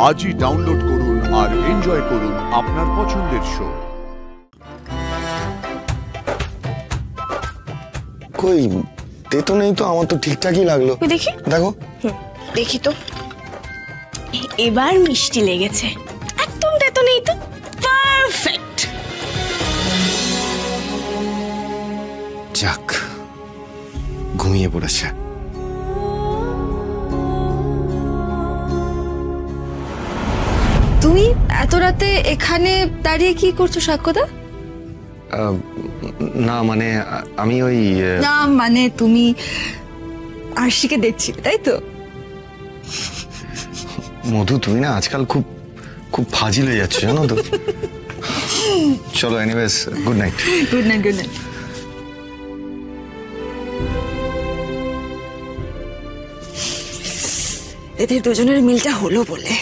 আজই ডাউনলোড করুন আর এনজয় করুন আপনার পছন্দের শো। কই তেতো নেই তো, আমার তো ঠিকঠাকই লাগলো। দেখি, দেখো। দেখি তো, এবার মিষ্টি লেগেছে, একদম তেতো নেই তো, পারফেক্ট। যাক, ঘুমিয়ে পড়েছে। তুমি এত রাতে এখানে দাঁড়িয়ে কি করছো সাক্ষ্যদা? না মানে আমি ওই না মানে তুমি আরশিকে দেখছিলে, তাই তো? মধু, তুমি না আজকাল খুব খুব ফাজিল হয়ে যাচ্ছ, জানো তো। চলো, anyways, good night. Good night, good night. এদের দুজনের মিলটা হলো বলে।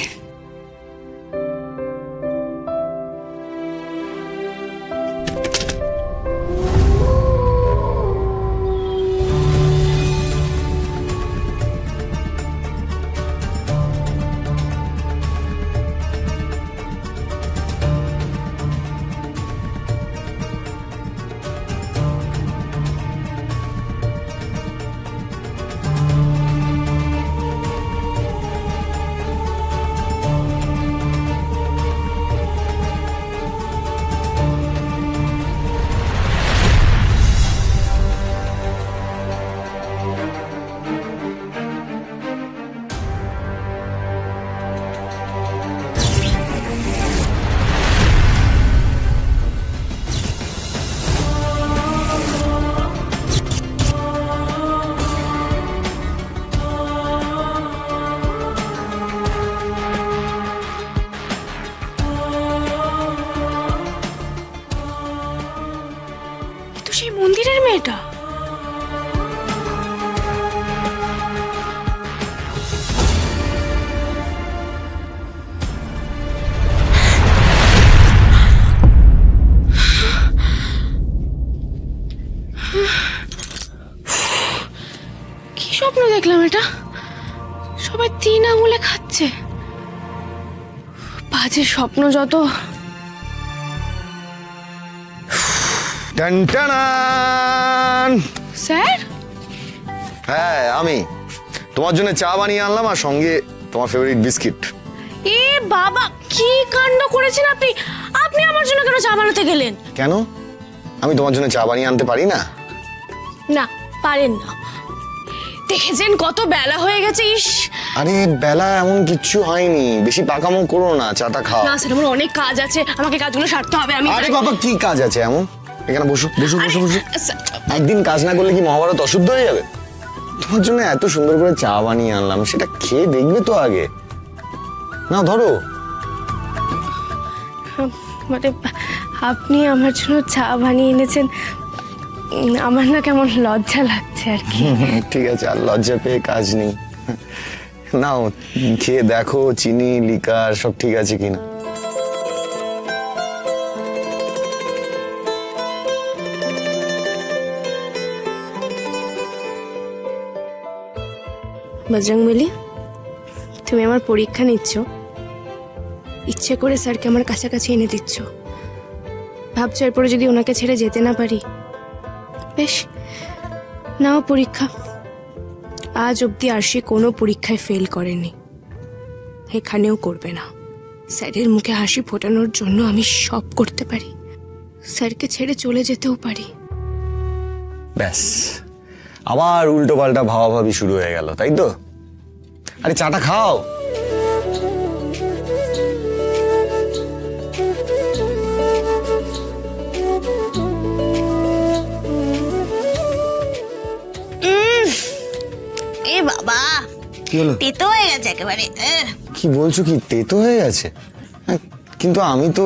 সেই মন্দিরের মেয়েটা। কি স্বপ্ন দেখলাম এটা? সবাই 3 আঙুলে খাচ্ছে। বাজে স্বপ্ন যত। স্যার? হ্যাঁ, আমি তোমার জন্য চা বানিয়ে আনলাম, আর সঙ্গে তোমার ফেভারিট বিস্কিট। এ বাবা, কি কাণ্ড করেছেন আপনি! আপনি আমার জন্য কেন চা বানাতে গেলেন? কেন? আমি তোমার জন্য চা বানিয়ে আনতে পারি না? না, পারেন না। দেখেছেন কত বেলা হয়ে গেছে। ইস, আরে বেলা এমন কিচ্ছু হয়নি, বেশি পাকামো করো না, চাটা খাও। না স্যার, আমার অনেক কাজ আছে, আমাকে কাজগুলো সারতে হবে। আমি আরে বাবা, কি কাজ আছে এমন? এখানে বসো বসো বসো বসো। একদিন কাজ না করলে কি মহাভারত অশুদ্ধ হয়ে যাবে? তোমার জন্য এত সুন্দর করে চা বানিয়ে আনলাম, সেটা খেয়ে দেখবে তো আগে। না ধরো। মানে আপনি আমার জন্য চা বানিয়ে এনেছেন, আমার না কেমন লজ্জা লাগছে আর কি। ঠিক আছে, আর লজ্জা পেয়ে কাজ নেই। নাও, খেয়ে দেখো চিনি লিকার সব ঠিক আছে কিনা। বজরংবলী, তুমি আমার পরীক্ষা নিচ্ছ, ইচ্ছে করে স্যারকে আমার কাছাকাছি এনে দিচ্ছ। ভাবছো এরপরে যদি ওনাকে ছেড়ে যেতে না পারি। বেশ, নাও পরীক্ষা। আজ অবধি আরশি কোনো পরীক্ষায় ফেল করেনি, এখানেও করবে না। স্যারের মুখে হাসি ফোটানোর জন্য আমি সব করতে পারি, স্যারকে ছেড়ে চলে যেতেও পারি। ব্যাস, আবার উল্টো পাল্টা ভাবাভাবি শুরু হয়ে গেল, তাই তো? আরে চাটা খাও। এ বাবা, কি হলো? তেতো হয়ে গেছে একেবারে। কি বলছো, কি তেতো হয়ে গেছে? কিন্তু আমি তো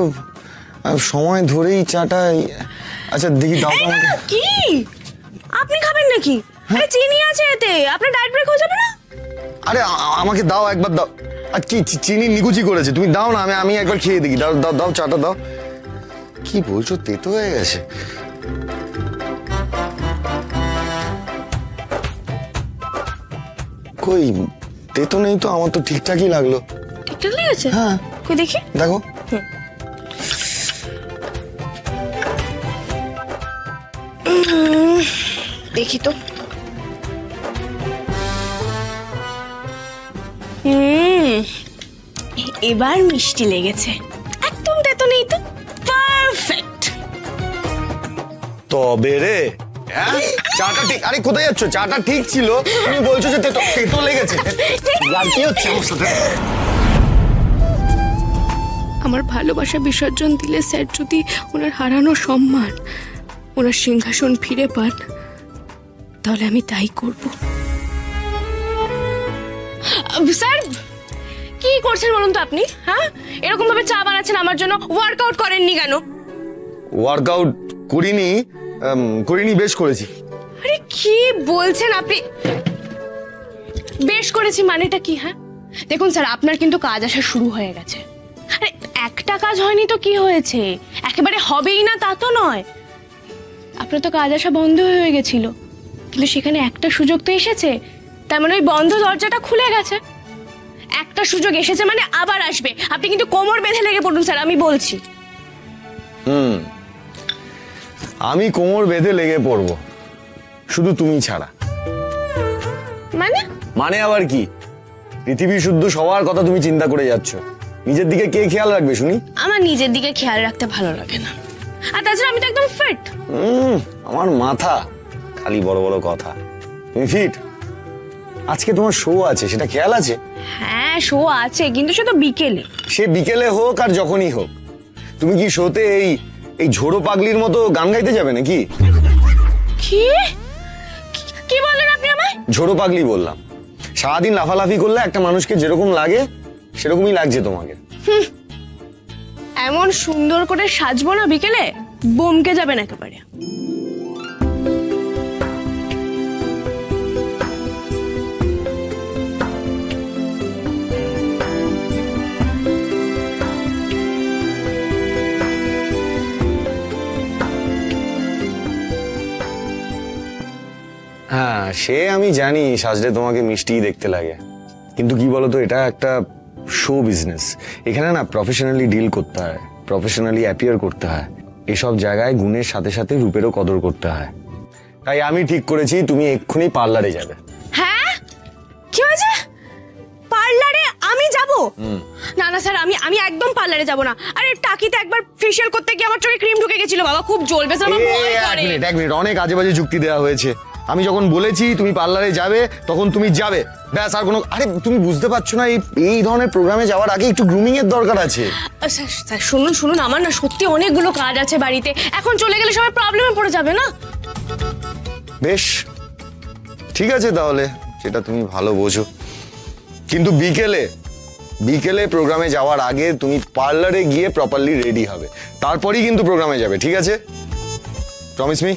সময় ধরেই চাটা। আচ্ছা দেখি, দাও আমাকে। কি আপনি খাবেন নাকি? আরে চিনি আছে এতে, আপনার ডায়েট ব্রেক হয়ে যাবে না। আরে আমাকে দাও, একবার দাও। আর কি চিনি নিকুচি করেছে, তুমি দাও না, আমি একবার খেয়ে দেখি। দাও দাও দাও, চাটা দাও। কি বলছো, তেতো হয়ে গেছে? কই তেতো নেই তো, আমার তো ঠিকঠাকই লাগলো। ঠিকঠাক লেগেছে? হ্যাঁ কই দেখি। দেখো। দেখি তো। এবার মিষ্টি লেগেছে, একদম তেতো নেই তো, পারফেক্ট। তবে রে হ্যাঁ চাটা ঠিক, আরে কোথায় যাচ্ছ? চাটা ঠিক ছিল, তুমি বলছো যে তেতো তেতো লেগেছে। কি হচ্ছে আমার সাথে? আমার ভালোবাসা বিসর্জন দিলে স্যার যদি ওনার হারানো সম্মান, ওনার সিংহাসন ফিরে পান, তাহলে আমি তাই করব। স্যার কি করছেন বলুন তো আপনি? হ্যাঁ, এরকম ভাবে চা বানাচ্ছেন আমার জন্য, ওয়ার্কআউট করেননি কেন? ওয়ার্কআউট করিনি, বেশ করেছি। আরে কি বলছেন আপনি? বেশ করেছি মানেটা কি? হ্যাঁ দেখুন স্যার, আপনার কিন্তু কাজ আসা শুরু হয়ে গেছে। আরে একটা কাজ হয়নি তো কি হয়েছে, একেবারে হবেই না তা তো নয়। আপনার তো কাজ আসা বন্ধ হয়ে গেছিল, কিন্তু সেখানে একটা সুযোগ তো এসেছে, তার মানে ওই বন্ধ দরজাটা খুলে গেছে। একটা সুযোগ এসেছে মানে আবার আসবে। আপনি কিন্তু কোমর বেঁধে লেগে পড়ুন স্যার, আমি বলছি। আমি কোমর বেঁধে লেগে পড়বো, শুধু তুমি ছাড়া। মানে আবার কি? পৃথিবী শুদ্ধ সবার কথা তুমি চিন্তা করে যাচ্ছ, নিজের দিকে কে খেয়াল রাখবে শুনি? আমার নিজের দিকে খেয়াল রাখতে ভালো লাগে না, আর তাছাড়া আমি তো একদম ফিট। আমার মাথা খালি বড় বড় কথা। তুমি ফিট? আজকে তোমার শো আছে, সেটা খেয়াল আছে? হ্যাঁ শো আছে, কিন্তু সে তো বিকেলে। সে বিকেলে হোক আর যখনই হোক, তুমি কি শোতে এই ঝোড়ো পাগলির মতো গান গাইতে যাবে নাকি? কি কি বললেন আপনি আমায়? ঝোড়ো পাগলি বললাম। সারাদিন লাফালাফি করলে একটা মানুষকে যেরকম লাগে সেরকমই লাগছে তোমাকে। এমন সুন্দর করে সাজবো না বিকেলে, বমকে যাবেন একেবারে। হ্যাঁ সে আমি জানি, সাজলে তোমাকে মিষ্টিই দেখতে লাগে, কিন্তু কি বলতো, এটা একটা শো বিজনেস। এখানে না প্রফেশনালি ডিল করতে হয়, প্রফেশনালি অ্যাপিয়ার করতে হয়। এসব জায়গায় গুণের সাথে সাথে রূপেরও কদর করতে হয়। তাই আমি ঠিক করেছি তুমি এক্ষুনি পার্লারে যাবে। হ্যাঁ কি হয়েছে? পার্লারে আমি যাব? না না স্যার, আমি একদম পার্লারে যাব না। আরে টাকিতে একবার ফেশিয়াল করতে গিয়ে আমার চোখে ক্রিম ঢুকে গেছিল বাবা, খুব জ্বলবে স্যার, আমার ভয় করে। এক মিনিট, অনেক আজে বাজে যুক্তি দেওয়া হয়েছে। আমি যখন বলেছি তুমি পার্লারে যাবে তখন তুমি যাবে, ব্যাস। আর কোনো, আরে তুমি বুঝতে পারছো না, এই ধরনের প্রোগ্রামে যাওয়ার আগে একটু গ্রুমিং এর দরকার আছে। স্যার শুনুন, আমার না সত্যি অনেকগুলো কাজ আছে বাড়িতে, এখন চলে গেলে সবাই প্রবলেমে পড়ে যাবে না। বেশ ঠিক আছে তাহলে, সেটা তুমি ভালো বোঝো, কিন্তু বিকেলে প্রোগ্রামে যাওয়ার আগে তুমি পার্লারে গিয়ে প্রপারলি রেডি হবে, তারপরেই কিন্তু প্রোগ্রামে যাবে, ঠিক আছে? Promise me?